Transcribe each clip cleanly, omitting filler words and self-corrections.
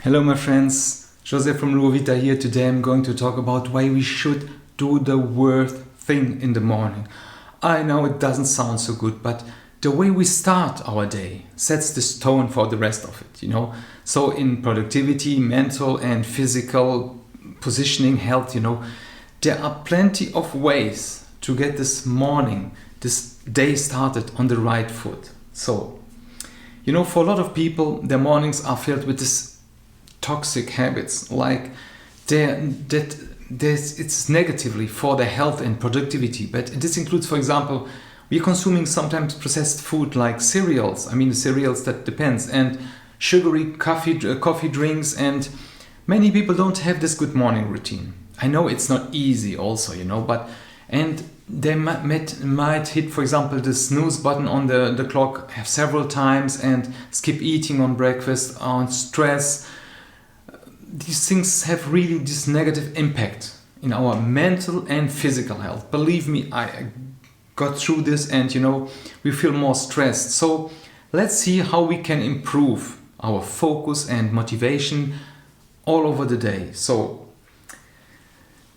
Hello my friends, Jose from LuoVita here. Today I'm going to talk about why we should do the worst thing in the morning. I know it doesn't sound so good, but the way we start our day sets the tone for the rest of it, So in productivity, mental and physical positioning, health, there are plenty of ways to get this day started on the right foot. So, for a lot of people, their mornings are filled with this toxic habits, like it's negatively for their health and productivity. But this includes, for example, we're consuming sometimes processed food like cereals. The cereals that depends, and sugary coffee drinks, and many people don't have this good morning routine. I know it's not easy also, and they might hit, for example, the snooze button on the clock several times and skip eating on breakfast, on stress. These things have really this negative impact in our mental and physical health. Believe me, I got through this, and we feel more stressed. So let's see how we can improve our focus and motivation all over the day. So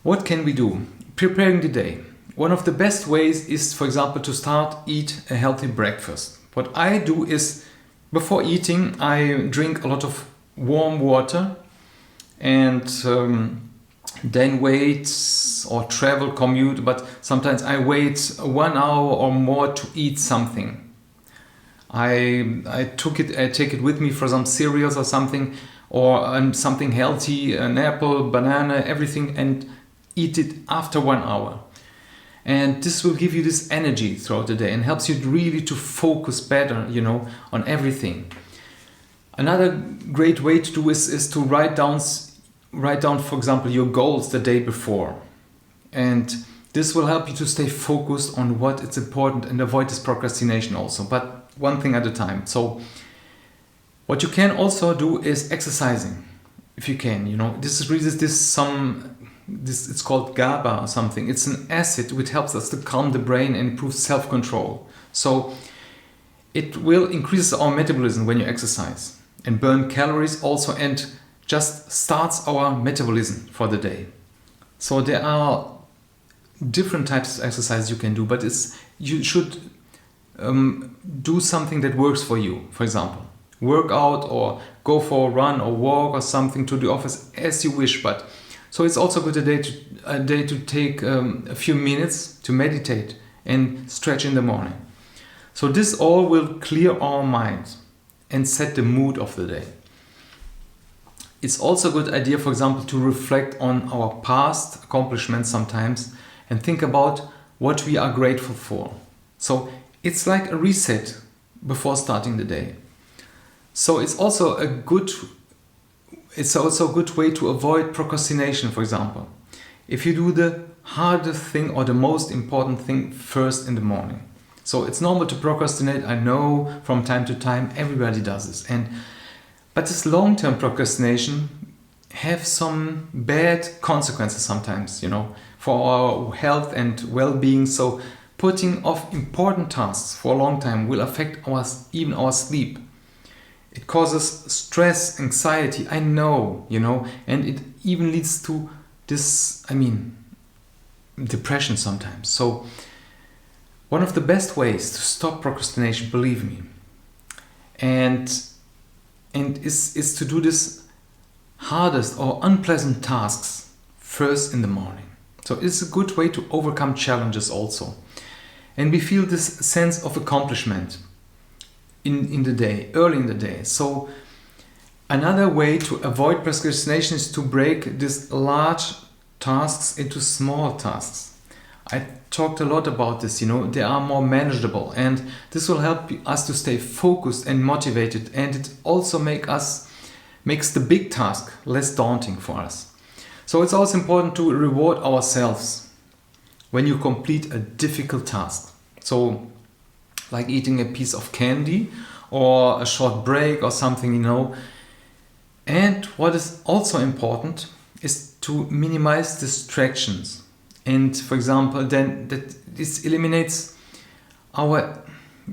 what can we do? Preparing the day. One of the best ways is, for example, to eat a healthy breakfast. What I do is, before eating, I drink a lot of warm water, and then wait or commute, but sometimes I wait 1 hour or more to eat something. I take it with me for some cereals or something, or something healthy, an apple, banana, everything, and eat it after 1 hour. And this will give you this energy throughout the day and helps you really to focus better, on everything. Another great way to do is to write down, for example, your goals the day before. And this will help you to stay focused on what is important and avoid this procrastination also, but one thing at a time. So what you can also do is exercising, if you can. It's called GABA or something. It's an acid which helps us to calm the brain and improve self-control. So it will increase our metabolism when you exercise and burn calories also, and just starts our metabolism for the day. So there are different types of exercise you can do, but you should do something that works for you. For example, work out or go for a run or walk or something to the office as you wish. But so it's also good a day to take a few minutes to meditate and stretch in the morning. So this all will clear our minds and set the mood of the day. It's also a good idea, for example, to reflect on our past accomplishments sometimes and think about what we are grateful for. So it's like a reset before starting the day. So it's also a good way to avoid procrastination, for example. If you do the hardest thing or the most important thing first in the morning. So it's normal to procrastinate. I know from time to time everybody does this. But this long-term procrastination have some bad consequences sometimes, for our health and well-being. So putting off important tasks for a long time will affect even our sleep. It causes stress, anxiety, I know, and it even leads to this, depression sometimes. So one of the best ways to stop procrastination, believe me, and is to do this hardest or unpleasant tasks first in the morning. So it's a good way to overcome challenges also. And we feel this sense of accomplishment in the day, early in the day. So another way to avoid procrastination is to break these large tasks into small tasks. I talked a lot about this, they are more manageable, and this will help us to stay focused and motivated, and it also makes the big task less daunting for us. So it's also important to reward ourselves when you complete a difficult task. So like eating a piece of candy or a short break or something, And what is also important is to minimize distractions. And for example, then this eliminates our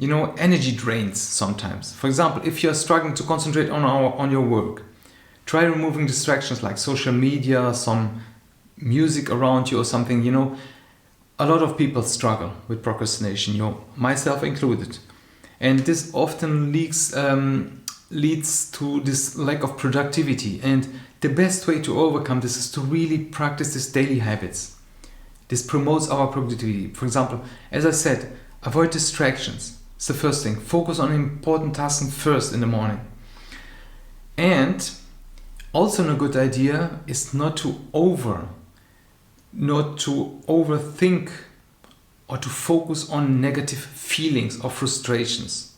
energy drains sometimes. For example, if you're struggling to concentrate on your work, Try removing distractions like social media, some music around you or something. You know, a lot of people struggle with procrastination, you know, myself included. And this often leads to this lack of productivity. And the best way to overcome this is to really practice these daily habits. This promotes our productivity. For example, as I said, avoid distractions. It's the first thing. Focus on important tasks first in the morning. And also a good idea is not to overthink or to focus on negative feelings or frustrations.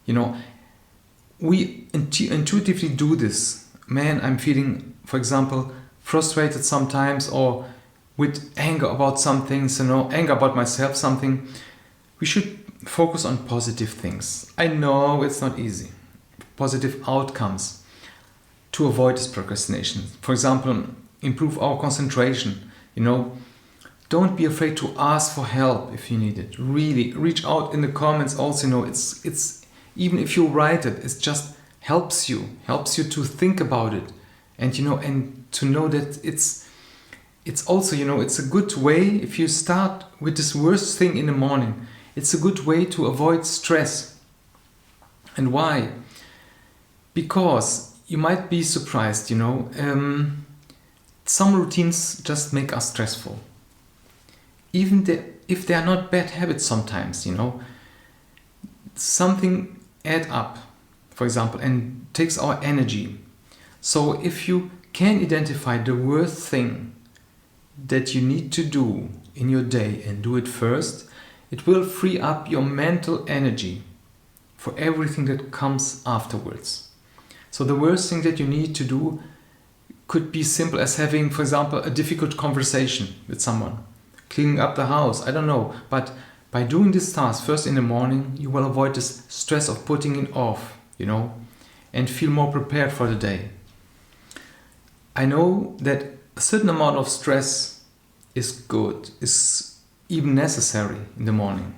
You know, we intuitively do this. Man, I'm feeling, for example, frustrated sometimes, or with anger about some things, you know, anger about myself, something. We should focus on positive things. I know it's not easy. Positive outcomes to avoid this procrastination. For example, improve our concentration. You know, don't be afraid to ask for help if you need it. Really, reach out in the comments also. You know, it's even if you write it, it just helps you to think about it, and you know, and to know that it's also, you know, it's a good way if you start with this worst thing in the morning. It's a good way to avoid stress. And why? Because you might be surprised, you know, some routines just make us stressful. Even if they are not bad habits sometimes, you know, something add up, for example, and takes our energy. So if you can identify the worst thing that you need to do in your day and do it first, it will free up your mental energy for everything that comes afterwards. So the worst thing that you need to do could be simple as having, for example, a difficult conversation with someone, cleaning up the house, I don't know. But by doing this task first in the morning, you will avoid this stress of putting it off, you know, and feel more prepared for the day. I know that a certain amount of stress is good, is even necessary in the morning.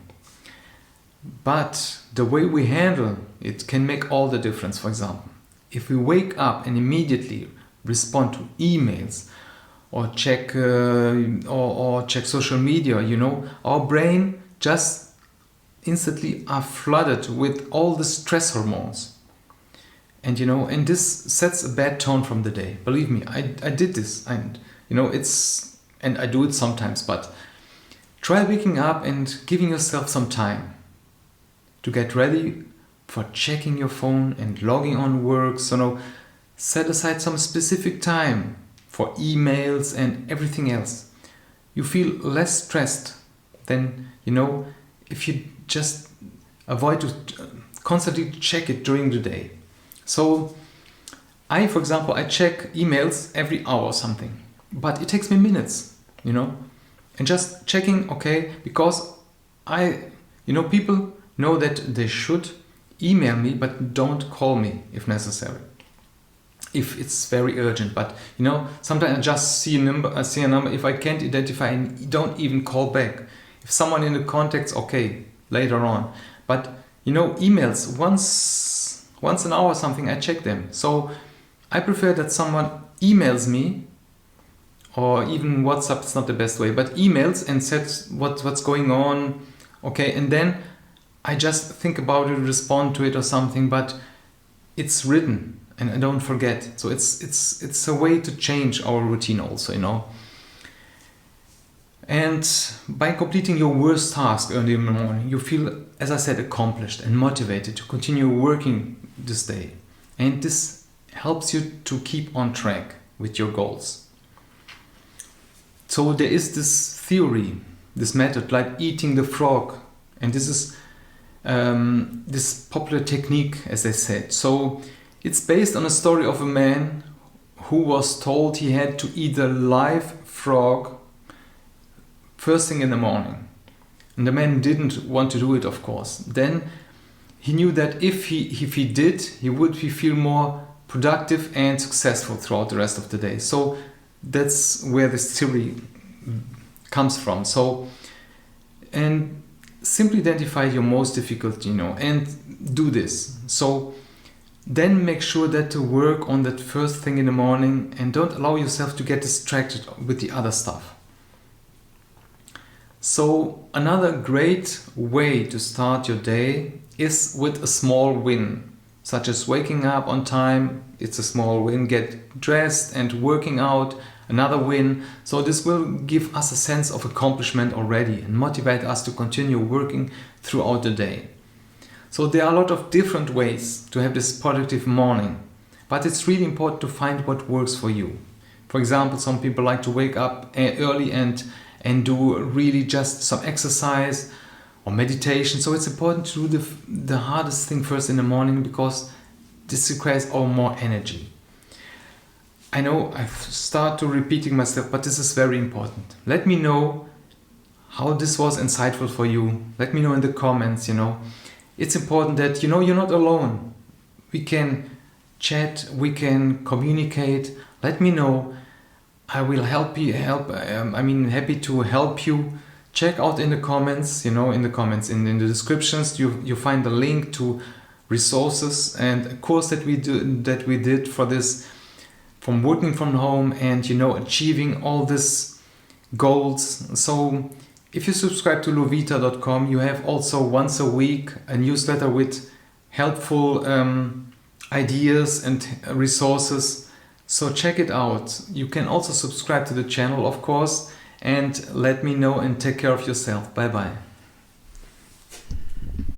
But the way we handle it can make all the difference. For example, if we wake up and immediately respond to emails or check social media, you know, our brain just instantly are flooded with all the stress hormones. And you know, and this sets a bad tone from the day. Believe me, I did this, and you know, and I do it sometimes, but try waking up and giving yourself some time to get ready for checking your phone and logging on work. So now set aside some specific time for emails and everything else. You feel less stressed than, you know, if you just avoid to constantly check it during the day. So for example, I check emails every hour or something, but it takes me minutes, you know, and just checking, okay, because people know that they should email me, but don't call me if necessary, if it's very urgent. But you know, sometimes I just see a number. If I can't identify, and don't even call back. If someone in the contacts, okay, later on. But you know, emails once an hour or something, I check them. So I prefer that someone emails me, or even WhatsApp is not the best way, but emails and says what's going on, okay, and then I just think about it, respond to it or something, but it's written and I don't forget. So it's a way to change our routine also, you know. And by completing your worst task early in the morning, you feel, as I said, accomplished and motivated to continue working this day. And this helps you to keep on track with your goals. So there is this theory, this method, like eating the frog. And this is this popular technique, as I said. So it's based on a story of a man who was told he had to eat a live frog first thing in the morning. And the man didn't want to do it, of course. Then he knew that if he did, he would feel more productive and successful throughout the rest of the day. So that's where this theory comes from. So, and simply identify your most difficult, you know, and do this. So then make sure that to work on that first thing in the morning and don't allow yourself to get distracted with the other stuff. So another great way to start your day is with a small win, such as waking up on time. It's a small win. Get dressed and working out, another win. So this will give us a sense of accomplishment already and motivate us to continue working throughout the day. So there are a lot of different ways to have this productive morning, but it's really important to find what works for you. For example, some people like to wake up early and do really just some exercise or meditation. So it's important to do the hardest thing first in the morning, because this requires all more energy. I know I've started repeating myself, but this is very important. Let me know how this was insightful for you. Let me know in the comments, It's important that you're not alone. We can chat, we can communicate. Let me know. I will happy to help you. Check out in the comments, in the descriptions, you find the link to resources and a course that we did for this, from working from home and achieving all these goals. So if you subscribe to LuoVita.com, you have also once a week a newsletter with helpful ideas and resources. So check it out. You can also subscribe to the channel, of course, and let me know and take care of yourself. Bye bye.